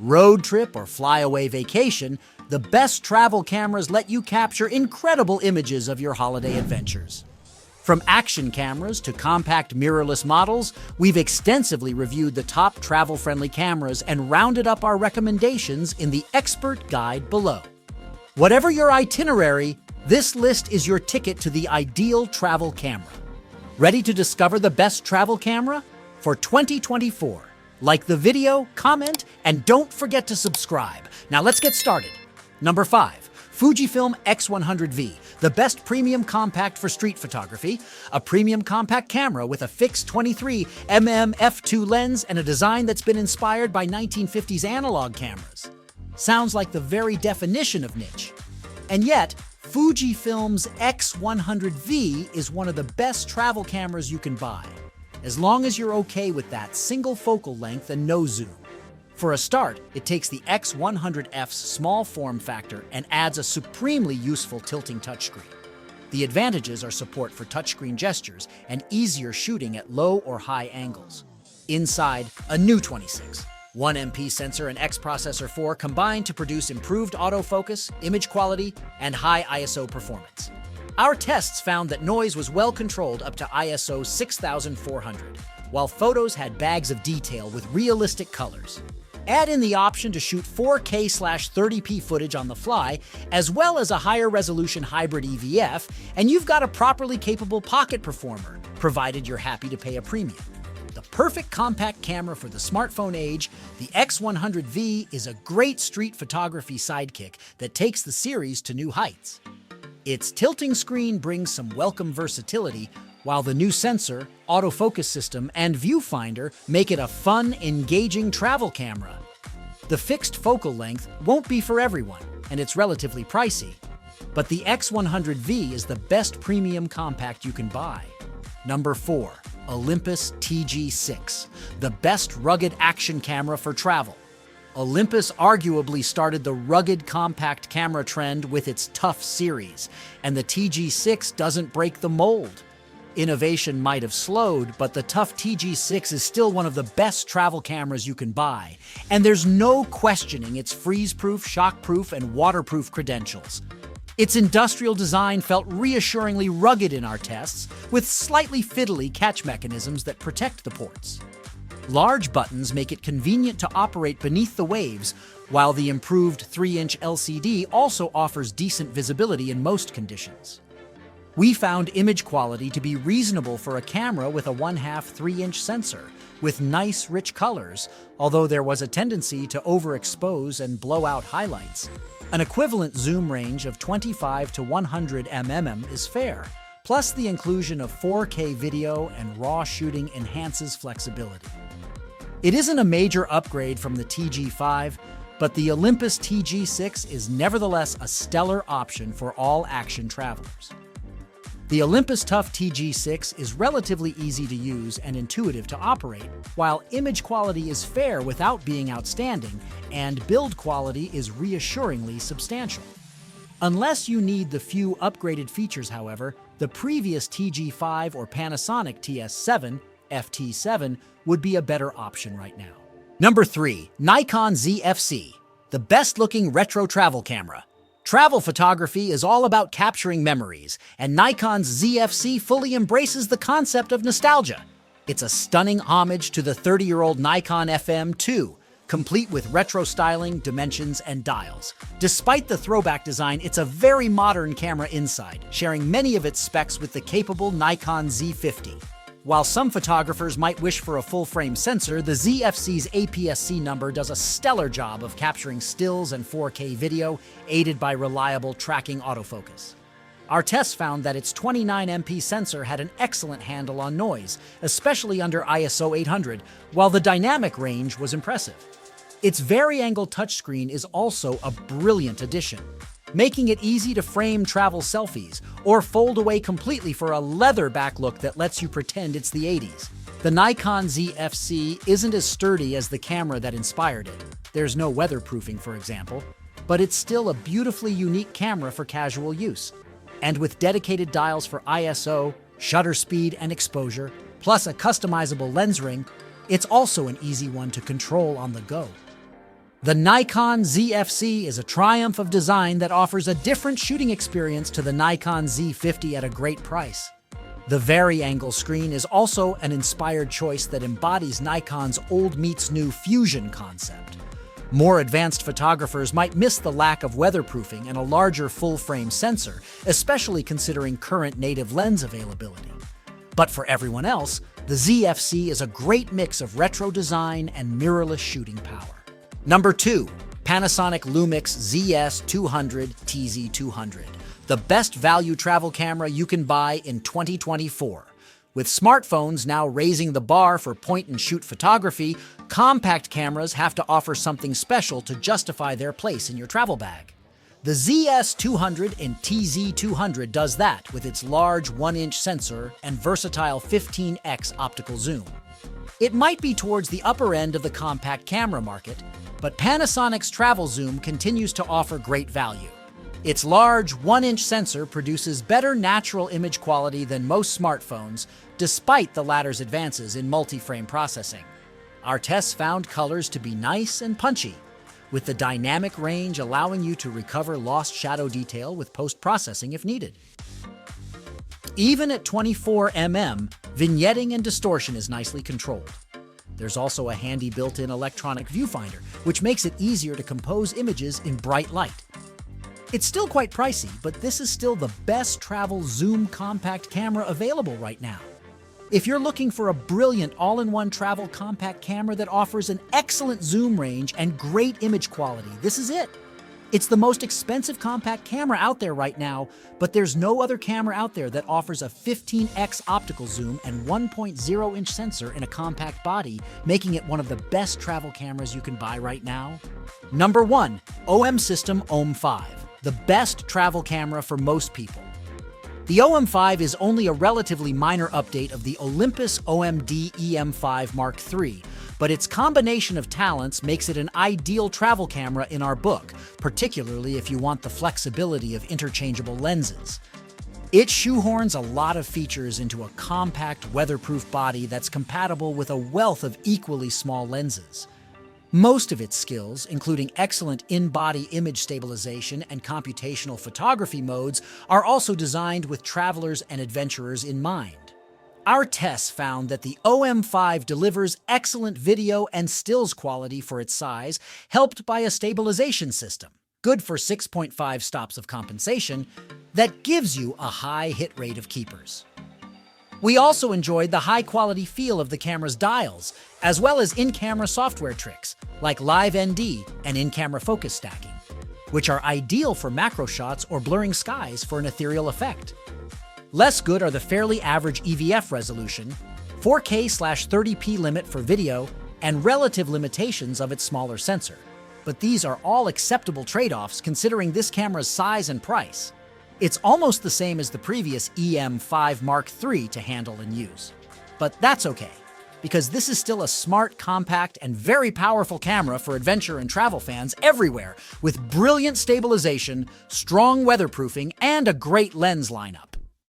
Road trip or flyaway vacation, the best travel cameras let you capture incredible images of your holiday adventures. From action cameras to compact mirrorless models, we've extensively reviewed the top travel-friendly cameras and rounded up our recommendations in the expert guide below. Whatever your itinerary, this list is your ticket to the ideal travel camera. Ready to discover the best travel camera for 2024? Like the video, comment, and don't forget to subscribe. Now let's get started. Number 5. Fujifilm X100V, the best premium compact for street photography, a premium compact camera with a fixed 23mm f2 lens and a design that's been inspired by 1950s analog cameras. Sounds like the very definition of niche. And yet, Fujifilm's X100V is one of the best travel cameras you can buy, as long as you're okay with that single focal length and no zoom. For a start, it takes the X100F's small form factor and adds a supremely useful tilting touchscreen. The advantages are support for touchscreen gestures and easier shooting at low or high angles. Inside, a new 26. 1MP sensor and X processor 4 combine to produce improved autofocus, image quality, and high ISO performance. Our tests found that noise was well controlled up to ISO 6400, while photos had bags of detail with realistic colors. Add in the option to shoot 4K/30p footage on the fly, as well as a higher resolution hybrid EVF, and you've got a properly capable pocket performer, provided you're happy to pay a premium. The perfect compact camera for the smartphone age, the X100V is a great street photography sidekick that takes the series to new heights. Its tilting screen brings some welcome versatility, while the new sensor, autofocus system, and viewfinder make it a fun, engaging travel camera. The fixed focal length won't be for everyone, and it's relatively pricey. But the X100V is the best premium compact you can buy. Number 4. Olympus TG6, the best rugged action camera for travel. Olympus arguably started the rugged compact camera trend with its TUF series, and the TG6 doesn't break the mold. Innovation might have slowed, but the TUF TG6 is still one of the best travel cameras you can buy, and there's no questioning its freeze-proof, shock-proof, and waterproof credentials. Its industrial design felt reassuringly rugged in our tests, with slightly fiddly catch mechanisms that protect the ports. Large buttons make it convenient to operate beneath the waves, while the improved 3-inch LCD also offers decent visibility in most conditions. We found image quality to be reasonable for a camera with a 1/2 3-inch sensor, with nice, rich colors, although there was a tendency to overexpose and blow out highlights. An equivalent zoom range of 25 to 100 mm is fair, plus the inclusion of 4K video and RAW shooting enhances flexibility. It isn't a major upgrade from the TG5, but the Olympus TG6 is nevertheless a stellar option for all action travelers. The Olympus TUF TG6 is relatively easy to use and intuitive to operate, while image quality is fair without being outstanding, and build quality is reassuringly substantial. Unless you need the few upgraded features, however, the previous TG5 or Panasonic TS7, FT7 would be a better option right now. Number 3. Nikon ZFC, the best-looking retro travel camera. Travel photography is all about capturing memories, and Nikon's ZFC fully embraces the concept of nostalgia. It's a stunning homage to the 30-year-old Nikon FM2, complete with retro styling, dimensions, and dials. Despite the throwback design, it's a very modern camera inside, sharing many of its specs with the capable Nikon Z50. While some photographers might wish for a full-frame sensor, the ZFC's APS-C number does a stellar job of capturing stills and 4K video, aided by reliable tracking autofocus. Our tests found that its 29MP sensor had an excellent handle on noise, especially under ISO 800, while the dynamic range was impressive. Its vari-angle touchscreen is also a brilliant addition, making it easy to frame travel selfies or fold away completely for a leather-back look that lets you pretend it's the 80s. The Nikon ZFC isn't as sturdy as the camera that inspired it. There's no weatherproofing, for example, but it's still a beautifully unique camera for casual use. And with dedicated dials for ISO, shutter speed, and exposure, plus a customizable lens ring, it's also an easy one to control on the go. The Nikon ZFC is a triumph of design that offers a different shooting experience to the Nikon Z50 at a great price. The vari-angle screen is also an inspired choice that embodies Nikon's old meets new fusion concept. More advanced photographers might miss the lack of weatherproofing and a larger full-frame sensor, especially considering current native lens availability. But for everyone else, the ZFC is a great mix of retro design and mirrorless shooting power. Number 2. Panasonic Lumix ZS200 TZ200, the best value travel camera you can buy in 2024. With smartphones now raising the bar for point-and-shoot photography, compact cameras have to offer something special to justify their place in your travel bag. The ZS200 and TZ200 does that with its large 1-inch sensor and versatile 15x optical zoom. It might be towards the upper end of the compact camera market, but Panasonic's travel zoom continues to offer great value. Its large 1-inch sensor produces better natural image quality than most smartphones, despite the latter's advances in multi-frame processing. Our tests found colors to be nice and punchy, with the dynamic range allowing you to recover lost shadow detail with post-processing if needed. Even at 24 mm, vignetting and distortion is nicely controlled. There's also a handy built-in electronic viewfinder, which makes it easier to compose images in bright light. It's still quite pricey, but this is still the best travel zoom compact camera available right now. If you're looking for a brilliant all-in-one travel compact camera that offers an excellent zoom range and great image quality, this is it. It's the most expensive compact camera out there right now, but there's no other camera out there that offers a 15x optical zoom and 1.0-inch sensor in a compact body, making it one of the best travel cameras you can buy right now. Number 1. OM System OM5, the best travel camera for most people. The OM5 is only a relatively minor update of the Olympus OMD EM5 Mark III, but its combination of talents makes it an ideal travel camera in our book, particularly if you want the flexibility of interchangeable lenses. It shoehorns a lot of features into a compact, weatherproof body that's compatible with a wealth of equally small lenses. Most of its skills, including excellent in-body image stabilization and computational photography modes, are also designed with travelers and adventurers in mind. Our tests found that the OM5 delivers excellent video and stills quality for its size, helped by a stabilization system, good for 6.5 stops of compensation, that gives you a high hit rate of keepers. We also enjoyed the high-quality feel of the camera's dials, as well as in-camera software tricks, like Live ND and in-camera focus stacking, which are ideal for macro shots or blurring skies for an ethereal effect. Less good are the fairly average EVF resolution, 4K/30p limit for video, and relative limitations of its smaller sensor. But these are all acceptable trade-offs considering this camera's size and price. It's almost the same as the previous EM5 Mark III to handle and use. But that's okay, because this is still a smart, compact, and very powerful camera for adventure and travel fans everywhere, with brilliant stabilization, strong weatherproofing, and a great lens lineup.